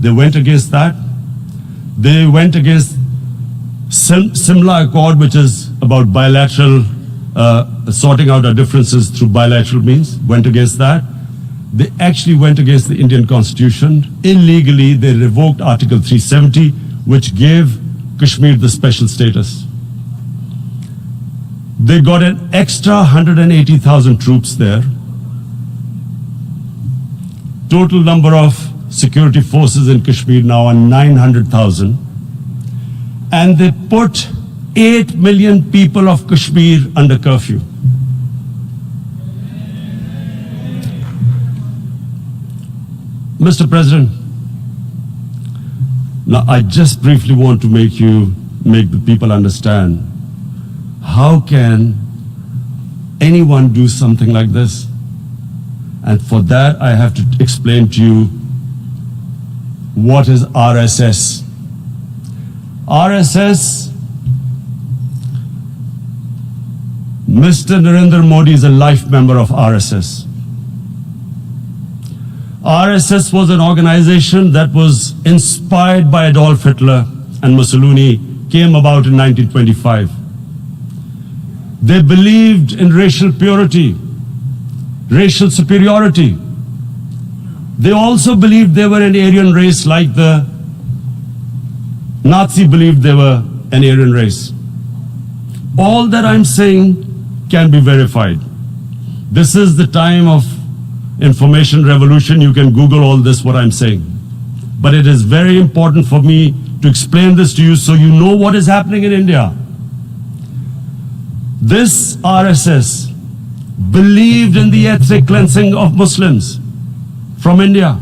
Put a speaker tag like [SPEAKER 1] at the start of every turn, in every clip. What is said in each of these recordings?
[SPEAKER 1] They went against that. They went against Simla Accord, which is about bilateral, sorting out our differences through bilateral means, went against that. They actually went against the Indian Constitution. Illegally, they revoked Article 370, which gave Kashmir the special status. They got an extra 180,000 troops there. Total number of security forces in Kashmir now are 900,000. And they put 8 million people of Kashmir under curfew. Mr. President, now I just briefly want to make the people understand, how can anyone do something like this? And for that, I have to explain to you what is RSS. RSS, Mr. Narendra Modi is a life member of RSS. RSS was an organization that was inspired by Adolf Hitler and Mussolini, came about in 1925. They believed in racial purity, racial superiority. They also believed they were an Aryan race, like the Nazi believed they were an Aryan race. All that I'm saying can be verified. This is the time of information revolution. You can Google all this, what I'm saying. But it is very important for me to explain this to you so you know what is happening in India. This RSS believed in the ethnic cleansing of Muslims from India.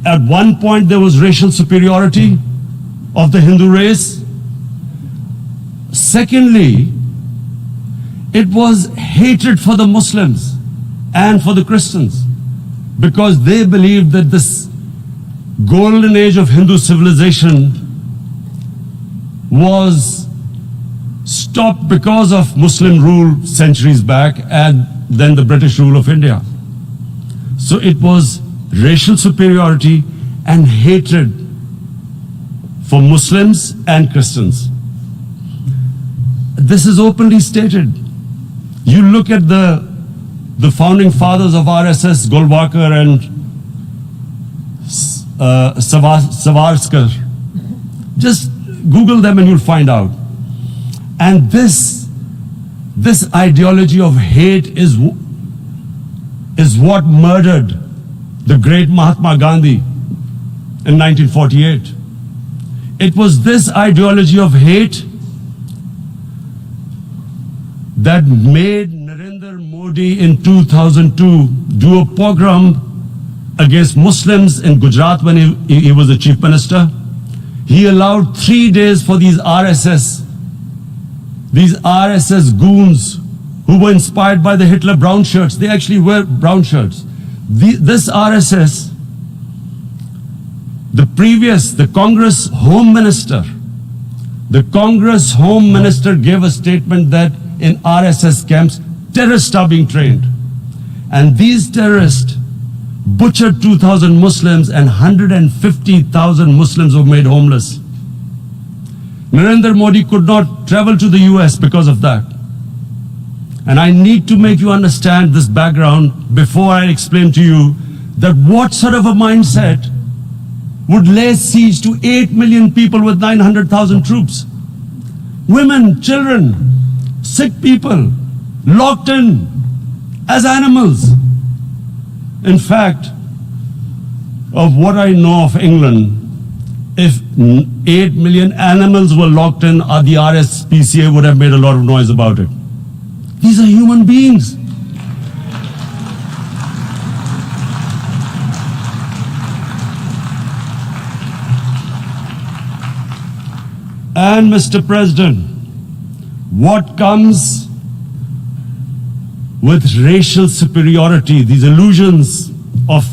[SPEAKER 1] At one point there was racial superiority of the Hindu race. Secondly, it was hatred for the Muslims and for the Christians, because they believed that this golden age of Hindu civilization was stopped because of Muslim rule centuries back and then the British rule of India. So it was racial superiority and hatred for Muslims and Christians. This is openly stated. You look at the founding fathers of RSS, Golwalkar and Savarkar. Just Google them and you'll find out. And this ideology of hate is what murdered the great Mahatma Gandhi in 1948. It was this ideology of hate that made Narendra Modi in 2002 do a pogrom against Muslims in Gujarat when he was the chief minister. He allowed 3 days for these RSS goons who were inspired by the Hitler brown shirts. They actually wear brown shirts. This RSS, the Congress Home Minister gave a statement that in RSS camps, terrorists are being trained. And these terrorists butchered 2,000 Muslims and 150,000 Muslims were made homeless. Narendra Modi could not travel to the US because of that. And I need to make you understand this background before I explain to you that what sort of a mindset would lay siege to 8 million people with 900,000 troops. Women, children, sick people, locked in as animals. In fact, of what I know of England, if 8 million animals were locked in, the RSPCA would have made a lot of noise about it. These are human beings. And Mr. President, what comes with racial superiority, these illusions of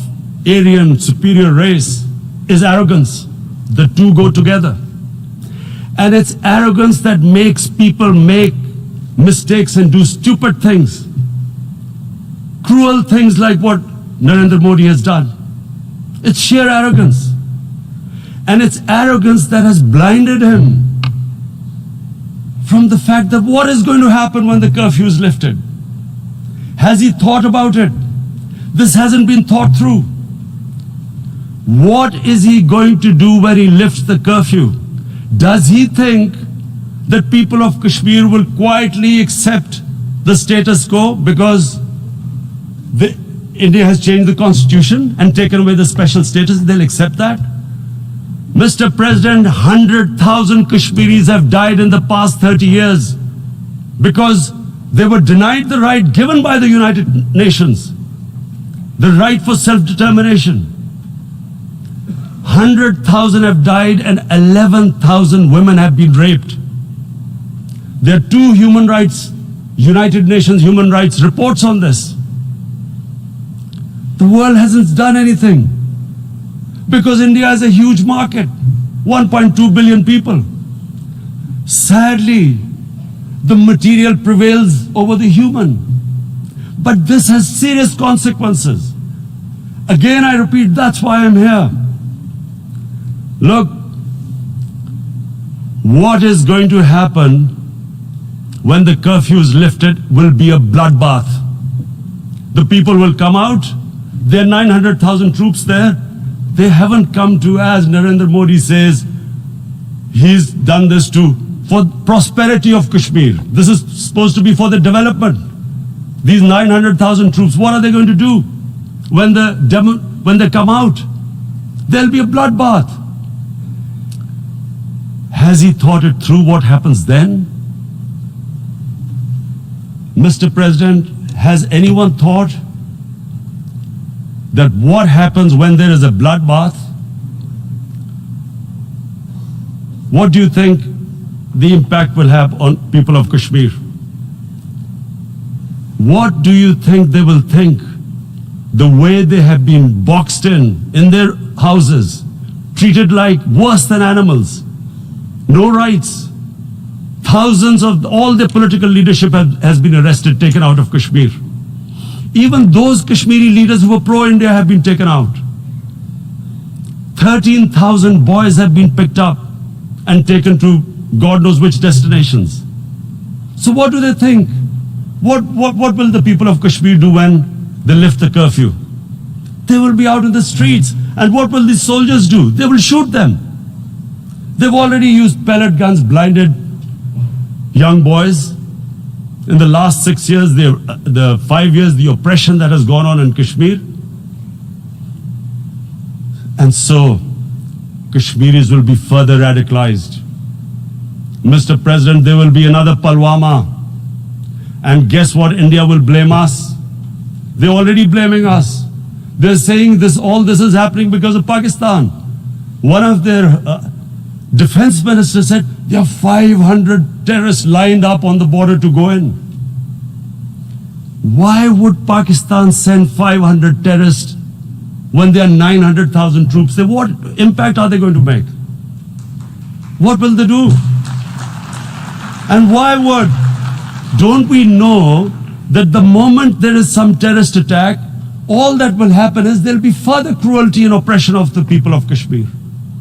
[SPEAKER 1] Aryan superior race, is arrogance. The two go together. And it's arrogance that makes people make mistakes and do stupid things. Cruel things like what Narendra Modi has done. It's sheer arrogance. And it's arrogance that has blinded him from the fact that what is going to happen when the curfew is lifted. Has he thought about it? This hasn't been thought through. What is he going to do when he lifts the curfew? Does he think that people of Kashmir will quietly accept the status quo because India has changed the constitution and taken away the special status? They'll accept that? Mr. President, 100,000 Kashmiris have died in the past 30 years because they were denied the right given by the United Nations, the right for self-determination. 100,000 have died and 11,000 women have been raped. There are two United Nations human rights reports on this. The world hasn't done anything because India is a huge market, 1.2 billion people. Sadly, the material prevails over the human. But this has serious consequences. Again, I repeat, that's why I'm here. Look, what is going to happen when the curfew is lifted will be a bloodbath. The people will come out. There are 900,000 troops there. They haven't come to, as Narendra Modi says, he's done this for prosperity of Kashmir. This is supposed to be for the development. These 900,000 troops, what are they going to do when they come out? There'll be a bloodbath. Has he thought it through what happens then? Mr. President, has anyone thought that what happens when there is a bloodbath? What do you think the impact will have on people of Kashmir? What do you think they will think? The way they have been boxed in their houses, treated like worse than animals, no rights. Thousands of all their political leadership has been arrested, taken out of Kashmir. Even those Kashmiri leaders who were pro-India have been taken out. 13,000 boys have been picked up and taken to God knows which destinations. So what do they think? What will the people of Kashmir do when they lift the curfew? They will be out in the streets. And what will these soldiers do? They will shoot them. They've already used pellet guns, blinded young boys. In the last 6 years, the 5 years, the oppression that has gone on in Kashmir. And so, Kashmiris will be further radicalized. Mr. President, there will be another Pulwama. And guess what? India will blame us. They're already blaming us. They're saying all this is happening because of Pakistan. One of their defense ministers said there are 500 terrorists lined up on the border to go in. Why would Pakistan send 500 terrorists when there are 900,000 troops? What impact are they going to make? What will they do? And why would? Don't we know that the moment there is some terrorist attack, all that will happen is there will be further cruelty and oppression of the people of Kashmir.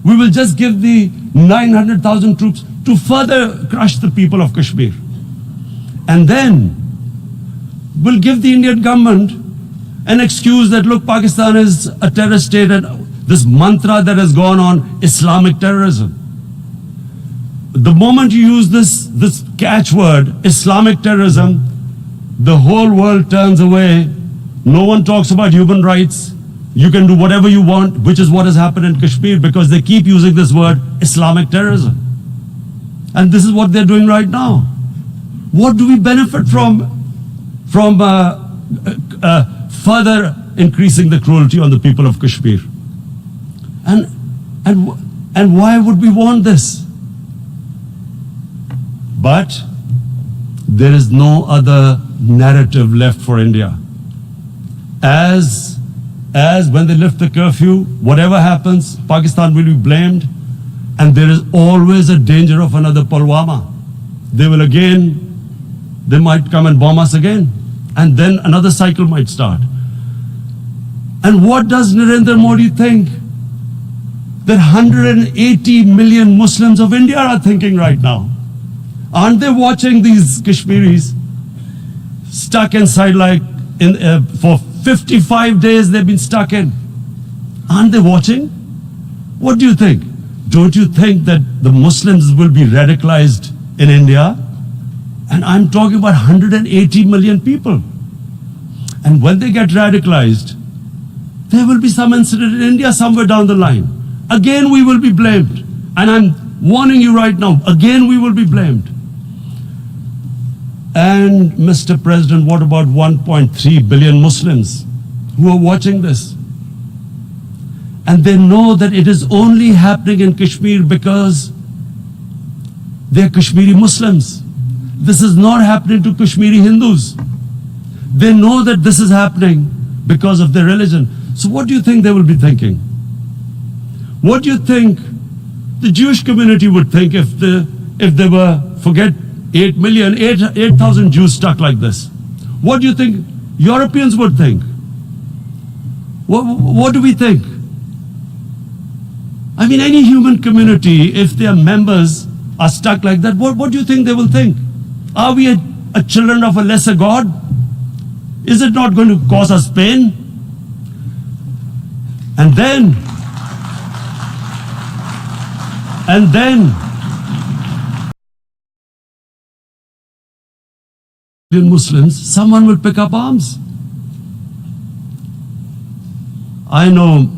[SPEAKER 1] We will just give the 900,000 troops to further crush the people of Kashmir. And then we'll give the Indian government an excuse that, look, Pakistan is a terrorist state, and this mantra that has gone on, Islamic terrorism. The moment you use this catchword, Islamic terrorism, the whole world turns away. No one talks about human rights. You can do whatever you want, which is what has happened in Kashmir, because they keep using this word, Islamic terrorism. And this is what they're doing right now. What do we benefit from further increasing the cruelty on the people of Kashmir? And why would we want this? But there is no other narrative left for India. As when they lift the curfew, whatever happens, Pakistan will be blamed, and there is always a danger of another Pulwama. They might come and bomb us again, and then another cycle might start. And what does Narendra Modi think? That 180 million Muslims of India are thinking right now. Aren't they watching these Kashmiris stuck inside for 55 days they've been stuck in? Aren't they watching? What do you think? Don't you think that the Muslims will be radicalized in India? And I'm talking about 180 million people. And when they get radicalized, there will be some incident in India somewhere down the line. Again, we will be blamed. And I'm warning you right now, again, we will be blamed. And Mr. President, what about 1.3 billion Muslims who are watching this? And they know that it is only happening in Kashmir because they're Kashmiri Muslims. This is not happening to Kashmiri Hindus. They know that this is happening because of their religion. So what do you think they will be thinking? What do you think the Jewish community would think if they were, forget 8,000 Jews stuck like this? What do you think Europeans would think? What do we think? I mean, any human community, if their members are stuck like that, what do you think they will think? Are we a children of a lesser God? Is it not going to cause us pain? And then Muslims, someone will pick up arms. I know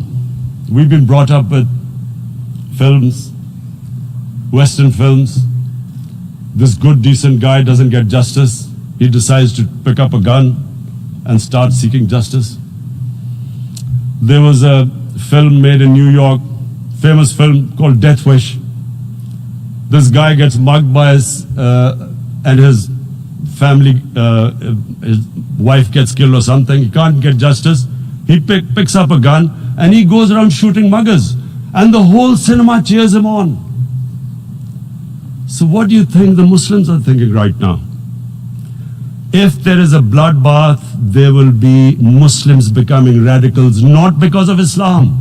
[SPEAKER 1] we've been brought up with films, Western films. This good, decent guy doesn't get justice. He decides to pick up a gun and start seeking justice. There was a film made in New York, famous film called Death Wish. This guy gets mugged by his family, his wife gets killed or something. He can't get justice. He picks up a gun and he goes around shooting muggers. And the whole cinema cheers him on. So what do you think the Muslims are thinking right now? If there is a bloodbath, there will be Muslims becoming radicals, not because of Islam,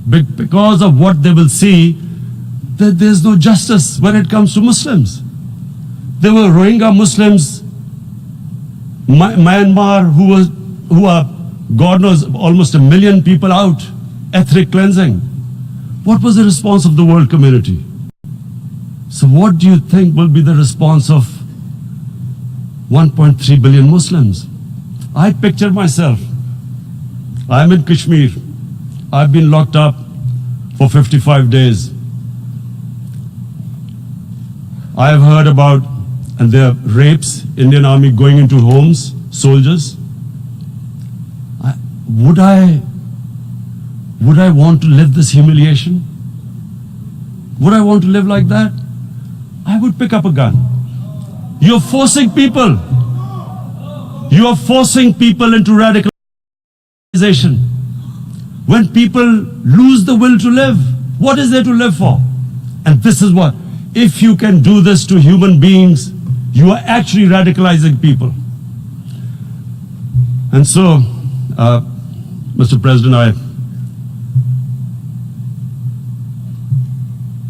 [SPEAKER 1] but because of what they will see, that there's no justice when it comes to Muslims. There were Rohingya Muslims, Myanmar, who are, God knows, almost 1 million people out, ethnic cleansing. What was the response of the world community? So what do you think will be the response of 1.3 billion Muslims? I picture myself. I'm in Kashmir. I've been locked up for 55 days. I have heard about, and there are rapes, Indian Army going into homes, soldiers. Would I want to live this humiliation? Would I want to live like that? I would pick up a gun. You're forcing people. You are forcing people into radicalization. When people lose the will to live, what is there to live for? And this is what, if you can do this to human beings, you are actually radicalizing people. And so, Mr. President,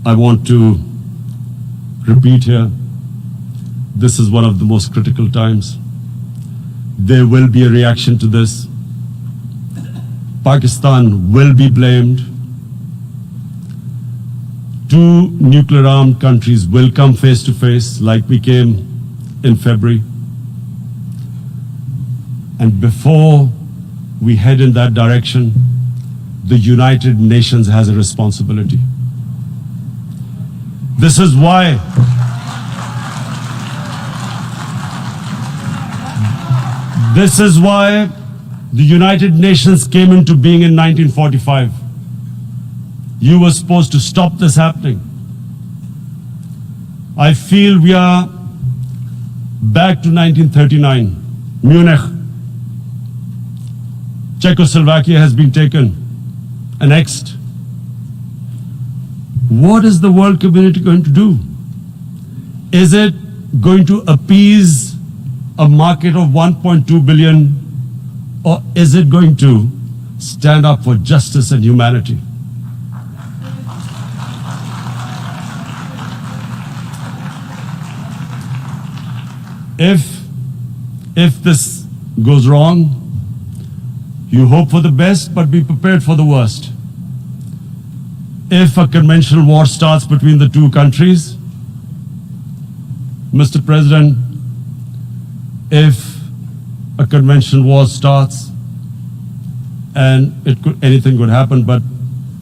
[SPEAKER 1] I want to repeat here, this is one of the most critical times. There will be a reaction to this. Pakistan will be blamed. 2 nuclear-armed countries will come face to face like we came in February. And before we head in that direction, the United Nations has a responsibility. This is why the United Nations came into being in 1945. You were supposed to stop this happening. I feel we are back to 1939, Munich. Czechoslovakia has been taken, annexed. What is the world community going to do? Is it going to appease a market of 1.2 billion, or is it going to stand up for justice and humanity. If this goes wrong, you hope for the best, but be prepared for the worst. If a conventional war starts between the two countries, Mr. President, if a conventional war starts, and anything could happen, but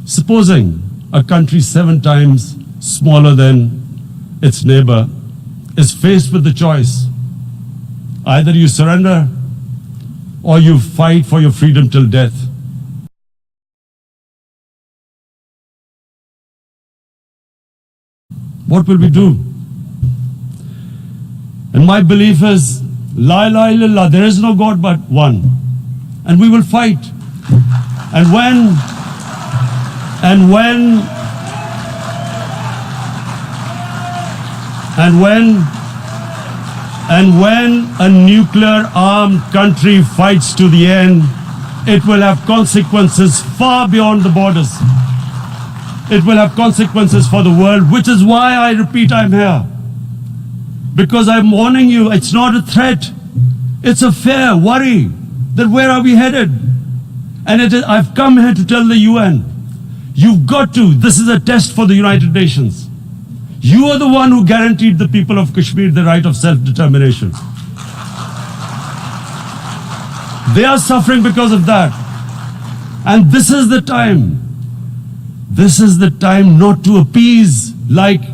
[SPEAKER 1] supposing a country 7 times smaller than its neighbor is faced with the choice, either you surrender or you fight for your freedom till death. What will we do? And my belief is, La ilaha illallah, there is no God but one. And we will fight. And when a nuclear armed country fights to the end, it will have consequences far beyond the borders. It will have consequences for the world, which is why I repeat I'm here. Because I'm warning you, it's not a threat. It's a fair worry that where are we headed? And I've come here to tell the UN, you've got to, this is a test for the United Nations. You are the one who guaranteed the people of Kashmir the right of self-determination. They are suffering because of that. And this is the time. This is the time not to appease like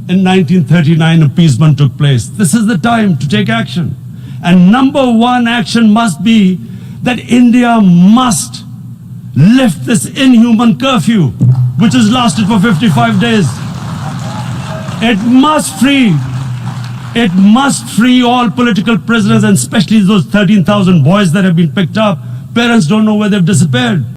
[SPEAKER 1] in 1939 appeasement took place. This is the time to take action. And number one action must be that India must lift this inhuman curfew, which has lasted for 55 days. It must free all political prisoners, and especially those 13,000 boys that have been picked up. Parents don't know where they've disappeared.